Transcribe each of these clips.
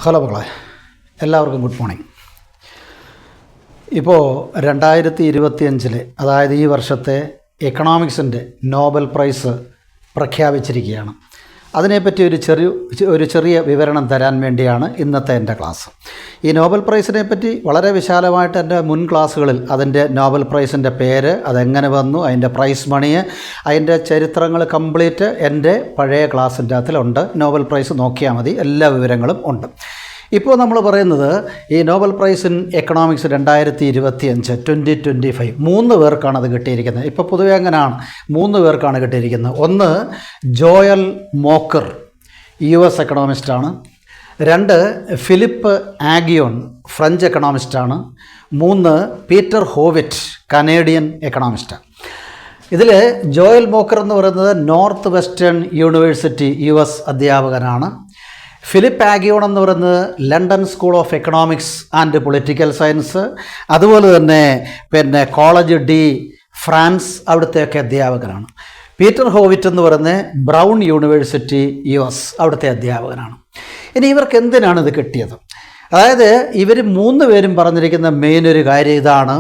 Hello മക്കളെ, എല്ലാവർക്കും good morning. ഇപ്പോൾ 2025 അതായത് ഈ വർഷത്തെ എക്കണോമിക്സിൻ്റെ നോബൽ പ്രൈസ് പ്രഖ്യാപിച്ചിരിക്കുകയാണ്. അതിനെപ്പറ്റി ഒരു ചെറിയ വിവരണം തരാൻ വേണ്ടിയാണ് ഇന്നത്തെ എൻ്റെ ക്ലാസ്. ഈ നോബൽ പ്രൈസിനെ പറ്റി വളരെ വിശാലമായിട്ട് എൻ്റെ മുൻ ക്ലാസ്സുകളിൽ അതിൻ്റെ നോബൽ പ്രൈസിൻ്റെ പേര്, അതെങ്ങനെ വന്നു, അതിൻ്റെ പ്രൈസ് മണി, അതിൻ്റെ ചരിത്രങ്ങൾ കംപ്ലീറ്റ് എൻ്റെ പഴയ ക്ലാസ്സിൻ്റെ അകത്തിലുണ്ട്. നോബൽ പ്രൈസ് നോക്കിയാൽ മതി, എല്ലാ വിവരങ്ങളും ഉണ്ട്. ഇപ്പോൾ നമ്മൾ പറയുന്നത് ഈ നോബൽ പ്രൈസ് ഇൻ എക്കണോമിക്സ് 2025 2025 3 പേർക്കാണ് അത് കിട്ടിയിരിക്കുന്നത്. ഇപ്പോൾ പൊതുവെ അങ്ങനെയാണ്, 3 പേർക്കാണ് കിട്ടിയിരിക്കുന്നത്. ഒന്ന് ജോയൽ മോക്കർ, US എക്കണോമിസ്റ്റാണ്. 2 ഫിലിപ്പ് ആഗിയോൺ, ഫ്രഞ്ച് എക്കണോമിസ്റ്റാണ്. 3 പീറ്റർ ഹോവിറ്റ്, കനേഡിയൻ എക്കണോമിസ്റ്റാണ്. ഇതിൽ ജോയൽ മോക്കർ എന്ന് പറയുന്നത് നോർത്ത് വെസ്റ്റേൺ യൂണിവേഴ്സിറ്റി US അധ്യാപകനാണ്. ഫിലിപ്പ് ആഗിയോൺ എന്ന് പറയുന്നത് London School of Economics and Political Science, അതുപോലെ തന്നെ കോളേജ് ഡി ഫ്രാൻസ്, അവിടുത്തെയൊക്കെ അധ്യാപകനാണ്. പീറ്റർ ഹോവിറ്റ് എന്ന് പറയുന്നത് ബ്രൗൺ യൂണിവേഴ്സിറ്റി US, അവിടുത്തെ അധ്യാപകനാണ്. ഇനി ഇവർക്ക് എന്തിനാണ് ഇത് കിട്ടിയത്? അതായത് ഇവർ 3 പേരും പറഞ്ഞിരിക്കുന്ന മെയിൻ ഒരു കാര്യം ഇതാണ്: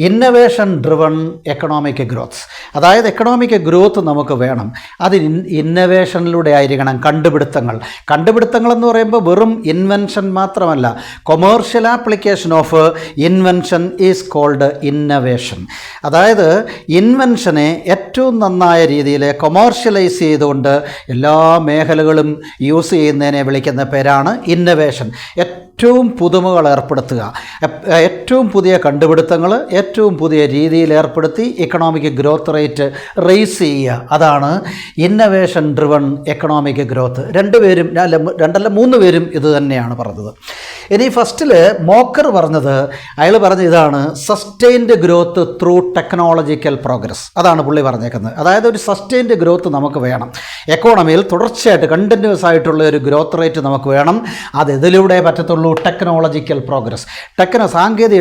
ഇന്നവേഷൻ ഡ്രിവൺ എക്കണോമിക് ഗ്രോത്ത്. അതായത് എക്കണോമിക് ഗ്രോത്ത് നമുക്ക് വേണം, അത് ഇന്നവേഷനിലൂടെ ആയിരിക്കണം. കണ്ടുപിടുത്തങ്ങൾ എന്ന് പറയുമ്പോൾ വെറും ഇൻവെൻഷൻ മാത്രമല്ല, commercial application of invention is called innovation. അതായത് ഇൻവെൻഷനെ ഏറ്റവും നന്നായ രീതിയിൽ കൊമേഴ്ഷ്യലൈസ് ചെയ്തുകൊണ്ട് എല്ലാ മേഖലകളും യൂസ് ചെയ്യുന്നതിനെ വിളിക്കുന്ന പേരാണ് ഇന്നവേഷൻ. ഏറ്റവും പുതുമകൾ ഏർപ്പെടുത്തുക, ഏറ്റവും പുതിയ കണ്ടുപിടുത്തങ്ങൾ ഏറ്റവും പുതിയ രീതിയിൽ ഏർപ്പെടുത്തി എക്കണോമിക് ഗ്രോത്ത് റേറ്റ് റേസ് ചെയ്യുക, അതാണ് ഇന്നവേഷൻ ഡ്രിവൺ എക്കണോമിക് ഗ്രോത്ത്. 3 പേരും ഇത് തന്നെയാണ് പറഞ്ഞത്. ഇനി ഫസ്റ്റിൽ മോക്കർ അയാൾ പറഞ്ഞ ഇതാണ്: sustained growth through technological progress. അതാണ് പുള്ളി പറഞ്ഞേക്കുന്നത്. അതായത് ഒരു സസ്റ്റെയിൻഡ് ഗ്രോത്ത് നമുക്ക് വേണം, എക്കോണമിയിൽ തുടർച്ചയായിട്ട് കണ്ടിന്യൂസ് ആയിട്ടുള്ള ഒരു ഗ്രോത്ത് റേറ്റ് നമുക്ക് വേണം. അത് ഇതിലൂടെ പറ്റത്തുള്ളൂ, ടെക്നോളജിക്കൽ പ്രോഗ്രസ്.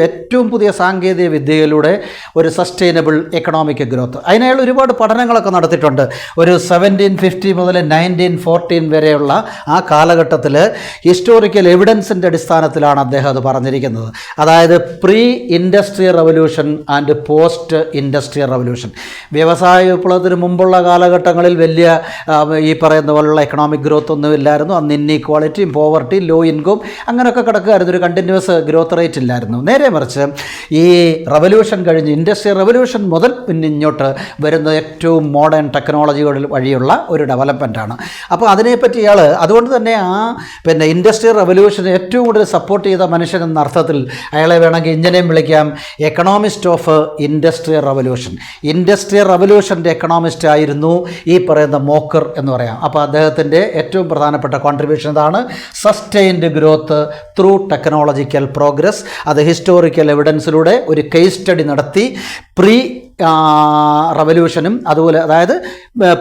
ഏറ്റവും പുതിയ സാങ്കേതിക വിദ്യയിലൂടെ ഒരു സസ്റ്റൈനബിൾ എക്കണോമിക് ഗ്രോത്ത്. അതിനയാൾ ഒരുപാട് പഠനങ്ങളൊക്കെ നടത്തിയിട്ടുണ്ട്. ഒരു 1750 മുതൽ 1914 വരെയുള്ള ആ കാലഘട്ടത്തിൽ ഹിസ്റ്റോറിക്കൽ എവിഡൻസിൻ്റെ അടിസ്ഥാനത്തിലാണ് അദ്ദേഹം അത് പറഞ്ഞിരിക്കുന്നത്. അതായത് pre industrial revolution and post industrial revolution. വ്യവസായ വിപ്ലവത്തിന് മുമ്പുള്ള കാലഘട്ടങ്ങളിൽ വലിയ ഈ പറയുന്ന പോലുള്ള എക്കണോമിക് ഗ്രോത്ത് ഒന്നും ഇല്ലായിരുന്നു. അന്ന് ഇൻഇക്വാളിറ്റിയും പോവർട്ടിയും ലോ ഇൻകം അങ്ങനെയൊക്കെ കിടക്കുകയായിരുന്നു. ഒരു കണ്ടിന്യൂസ് ഗ്രോത്ത് റേറ്റ് ഇല്ലായിരുന്നു. നേരെ മറിച്ച് ഈ റവല്യൂഷൻ കഴിഞ്ഞ് ഇൻഡസ്ട്രിയൽ റവല്യൂഷൻ മുതൽ പിന്നെ ഇങ്ങോട്ട് വരുന്ന ഏറ്റവും മോഡേൺ ടെക്നോളജികൾ വഴിയുള്ള ഒരു ഡെവലപ്മെൻറ്റാണ്. അപ്പോൾ അതിനെപ്പറ്റി അതുകൊണ്ട് തന്നെ ഇൻഡസ്ട്രിയൽ റവല്യൂഷൻ ഏറ്റവും കൂടുതൽ സപ്പോർട്ട് ചെയ്ത മനുഷ്യൻ എന്ന അർത്ഥത്തിൽ അയാളെ വേണമെങ്കിൽ ഇങ്ങനെയും വിളിക്കാം: economist of industrial revolution. Industrial റവല്യൂഷൻ്റെ എക്കണോമിസ്റ്റ് ആയിരുന്നു ഈ പറയുന്ന മോക്കർ എന്ന് പറയാം. അപ്പോൾ അദ്ദേഹത്തിൻ്റെ ഏറ്റവും പ്രധാനപ്പെട്ട കോൺട്രിബ്യൂഷൻ ഇതാണ്: sustained growth through technological progress. അത് ഹിസ്റ്റോറിക്കൽ എവിഡൻസിലൂടെ ഒരു കേസ് സ്റ്റഡി നടത്തി പ്രീ റവല്യൂഷനും അതുപോലെ, അതായത്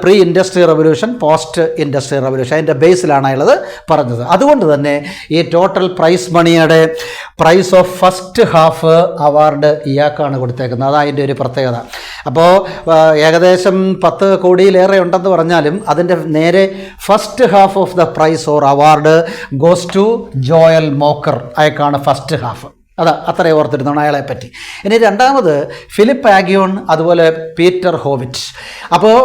pre industrial revolution, post industrial revolution, അതിൻ്റെ ബേസിലാണ് അയാളത് പറഞ്ഞത്. അതുകൊണ്ട് തന്നെ ഈ ടോട്ടൽ പ്രൈസ് മണിയുടെ prize of first half award ഇയാൾക്കാണ് കൊടുത്തേക്കുന്നത്. അതതിൻ്റെ ഒരു പ്രത്യേകത. അപ്പോൾ ഏകദേശം 10 കോടിയിലേറെ ഉണ്ടെന്ന് പറഞ്ഞാലും അതിൻ്റെ നേരെ first half of the prize or award goes to Joel Mokyr. അയാൾക്കാണ് ഫസ്റ്റ് ഹാഫ്. അത്രയും ഓർത്തിരുന്നതാണ് അയാളെ പറ്റി. ഇനി രണ്ടാമത് ഫിലിപ്പ് ആഗിയോൺ, അതുപോലെ പീറ്റർ ഹോവിറ്റ്. അപ്പോൾ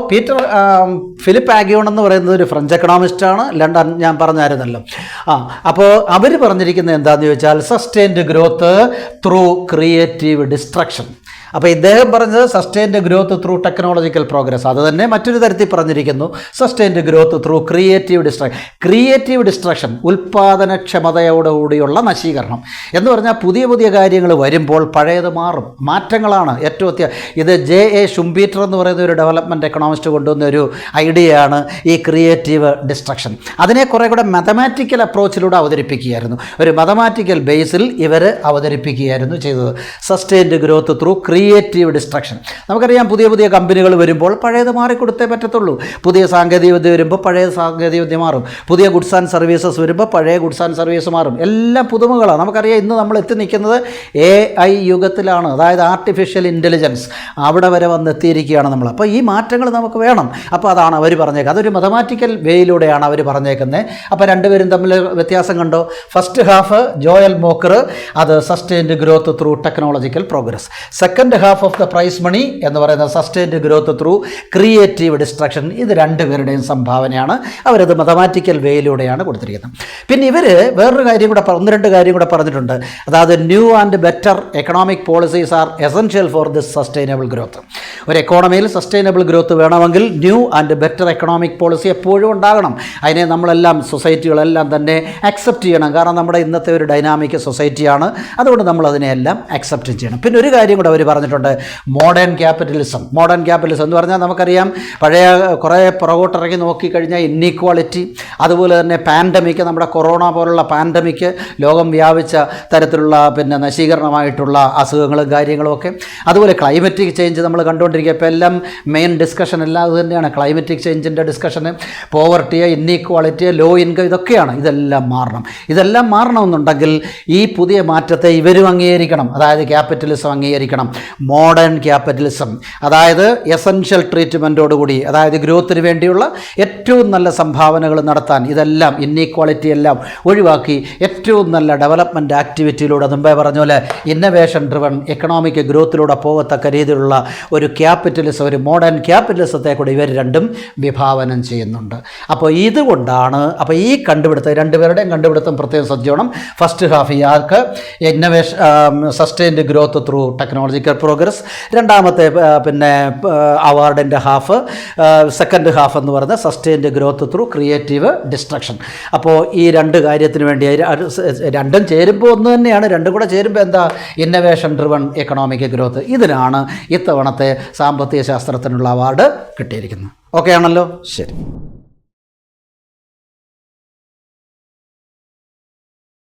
ഫിലിപ്പ് ആഗിയോൺ എന്ന് പറയുന്നത് ഒരു ഫ്രഞ്ച് എക്കണോമിസ്റ്റാണ്, ലണ്ടൻ, ഞാൻ പറഞ്ഞായിരുന്നല്ലോ. അപ്പോൾ അവർ പറഞ്ഞിരിക്കുന്നത് എന്താണെന്ന് ചോദിച്ചാൽ sustained growth through creative destruction. അപ്പോൾ ഇദ്ദേഹം പറഞ്ഞത് sustained growth through technological progress. അത് തന്നെ മറ്റൊരു തരത്തിൽ പറഞ്ഞിരിക്കുന്നു: sustained growth through creative destruction, ഉൽപ്പാദനക്ഷമതയോടുകൂടിയുള്ള നശീകരണം എന്ന് പറഞ്ഞാൽ പുതിയ കാര്യങ്ങൾ വരുമ്പോൾ പഴയത് മാറും. മാറ്റങ്ങളാണ് ഏറ്റവും ഇത് J.A. ഷുംപീറ്റർ എന്ന് പറയുന്ന ഒരു ഡെവലപ്മെൻറ്റ് എക്കണോമിസ്റ്റ് കൊണ്ടുവന്ന ഒരു ഐഡിയയാണ് ഈ ക്രിയേറ്റീവ് ഡിസ്ട്രക്ഷൻ. അതിനെ കുറേ കൂടെ മാത്തമാറ്റിക്കൽ അപ്രോച്ചിലൂടെ അവതരിപ്പിക്കുകയായിരുന്നു. ഒരു മാത്തമാറ്റിക്കൽ ബേസിൽ ഇവർ അവതരിപ്പിക്കുകയായിരുന്നു ചെയ്തത്. Sustained growth through creative destruction. നമുക്കറിയാം പുതിയ പുതിയ കമ്പനികൾ വരുമ്പോൾ പഴയത് മാറിക്കൊടുത്തേ പറ്റത്തുള്ളൂ. പുതിയ സാങ്കേതികവിദ്യ വരുമ്പോൾ പഴയ സാങ്കേതികവിദ്യ മാറും. പുതിയ ഗുഡ്സ് ആൻഡ് സർവീസസ് വരുമ്പോൾ പഴയ ഗുഡ്സ് ആൻഡ് സർവീസ് മാറും. എല്ലാം പുതുമകളാണ്. നമുക്കറിയാം ഇന്ന് നമ്മൾ എത്തി നിൽക്കുന്നത് AI യുഗത്തിലാണ്, അതായത് ആർട്ടിഫിഷ്യൽ ഇൻ്റലിജൻസ് അവിടെ വരെ വന്നെത്തിയിരിക്കുകയാണ് നമ്മൾ. അപ്പോൾ ഈ മാറ്റങ്ങൾ നമുക്ക് വേണം. അപ്പോൾ അതാണ് അവർ പറഞ്ഞേക്കുന്നത്. അതൊരു മാത്തമാറ്റിക്കൽ വേയിലൂടെയാണ് അവർ പറഞ്ഞേക്കുന്നത്. അപ്പോൾ രണ്ടുപേരും തമ്മിൽ വ്യത്യാസം കണ്ടോ? ഫസ്റ്റ് ഹാഫ് ജോയൽ മോക്കർ, അത് sustained growth through technological progress. Second half of the prize money എന്ന് പറയുന്നത് sustained growth through creative destruction. ഇത് രണ്ടുപേരുടെയും സംഭാവനയാണ്. അവരത് മാത്തമാറ്റിക്കൽ വേയിലൂടെയാണ് കൊടുത്തിരിക്കുന്നത്. പിന്നെ ഇവർ വേറൊരു കാര്യം കൂടെ, ഒന്ന് രണ്ട് കാര്യം കൂടെ പറഞ്ഞിട്ടുണ്ട്. അതായത് new and better economic policies are essential for this sustainable growth. ഒരു എക്കോണമിയിൽ സസ്റ്റൈനബിൾ ഗ്രോത്ത് വേണമെങ്കിൽ new and better economic policy എപ്പോഴും ഉണ്ടാകണം. അതിനെ നമ്മളെല്ലാം സൊസൈറ്റികളെല്ലാം തന്നെ അക്സെപ്റ്റ് ചെയ്യണം. കാരണം നമ്മുടെ ഇന്നത്തെ ഒരു ഡൈനാമിക് സൊസൈറ്റിയാണ്. അതുകൊണ്ട് നമ്മളതിനെയെല്ലാം അക്സെപ്റ്റ് ചെയ്യണം. പിന്നെ ഒരു കാര്യം കൂടെ അവർ പറഞ്ഞിട്ടുണ്ട്, മോഡേൺ ക്യാപിറ്റലിസം. മോഡേൺ ക്യാപിറ്റലിസം എന്ന് പറഞ്ഞാൽ നമുക്കറിയാം പഴയ കുറേ പുറകോട്ടിറങ്ങി നോക്കിക്കഴിഞ്ഞാൽ ഇന്നീക്വാളിറ്റി, അതുപോലെ തന്നെ പാൻഡമിക്, നമ്മുടെ കൊറോണ പോലുള്ള പാൻഡമിക്, ലോകം വ്യാപിച്ച തരത്തിലുള്ള പിന്നെ നശീകരണമായിട്ടുള്ള അസുഖങ്ങളും കാര്യങ്ങളും ഒക്കെ, അതുപോലെ ക്ലൈമറ്റിക് ചേഞ്ച് നമ്മൾ കണ്ടുകൊണ്ടിരിക്കുക. ഇപ്പോൾ എല്ലാം മെയിൻ ഡിസ്കഷൻ എല്ലാം അത് തന്നെയാണ്, ക്ലൈമറ്റിക് ചേഞ്ചിൻ്റെ ഡിസ്കഷന്. പോവർട്ടി, ഇന്നീക്വാളിറ്റി, ലോ ഇൻകം, ഇതൊക്കെയാണ്. ഇതെല്ലാം മാറണം. ഇതെല്ലാം മാറണമെന്നുണ്ടെങ്കിൽ ഈ പുതിയ മാറ്റത്തെ ഇവരും അംഗീകരിക്കണം. അതായത് ക്യാപിറ്റലിസം അംഗീകരിക്കണം. മോഡേൺ ക്യാപിറ്റലിസം, അതായത് എസൻഷ്യൽ ട്രീറ്റ്മെൻറ്റോടുകൂടി, അതായത് ഗ്രോത്തിന് വേണ്ടിയുള്ള ഏറ്റവും നല്ല സംഭാവനകൾ നടത്താൻ, ഇതെല്ലാം ഇന്നീക്വാളിറ്റി എല്ലാം ഒഴിവാക്കി ഏറ്റവും നല്ല ഡെവലപ്മെൻറ്റ് ആക്ടിവിറ്റിയിലൂടെ, മുമ്പേ പറഞ്ഞ പോലെ ഇന്നവേഷൻ ഡ്രിവൺ എക്കണോമിക് ഗ്രോത്തിലൂടെ പോകത്തക്ക രീതിയിലുള്ള ഒരു ക്യാപിറ്റലിസം, ഒരു മോഡേൺ ക്യാപിറ്റലിസത്തെ കൂടി ഇവർ രണ്ടും വിഭാവനം ചെയ്യുന്നുണ്ട്. അപ്പോൾ ഇതുകൊണ്ടാണ്, അപ്പോൾ ഈ കണ്ടുപിടുത്തം, രണ്ടുപേരുടെയും കണ്ടുപിടുത്തം പ്രത്യേകം ശ്രദ്ധിക്കണം. ഫസ്റ്റ് ഹാഫ് ഇയാൾക്ക് sustained growth through technological progress, രണ്ടാമത്തെ പിന്നെ അവാർഡിൻ്റെ ഹാഫ്, സെക്കൻഡ് ഹാഫ് എന്ന് പറയുന്നത് sustained growth through creative destruction. അപ്പോൾ ഈ രണ്ട് കാര്യത്തിന് വേണ്ടി രണ്ടും ചേരുമ്പോൾ ഒന്ന് തന്നെയാണ്, രണ്ടും കൂടെ ചേരുമ്പോൾ എന്താ, ഇന്നവേഷൻ ഡ്രിവൺ എക്കണോമിക് ഗ്രോത്ത്. ഇതിനാണ് ഇത്തവണത്തെ സാമ്പത്തിക ശാസ്ത്രത്തിനുള്ള അവാർഡ് കിട്ടിയിരിക്കുന്നത്. ഓക്കെ ആണല്ലോ, ശരി.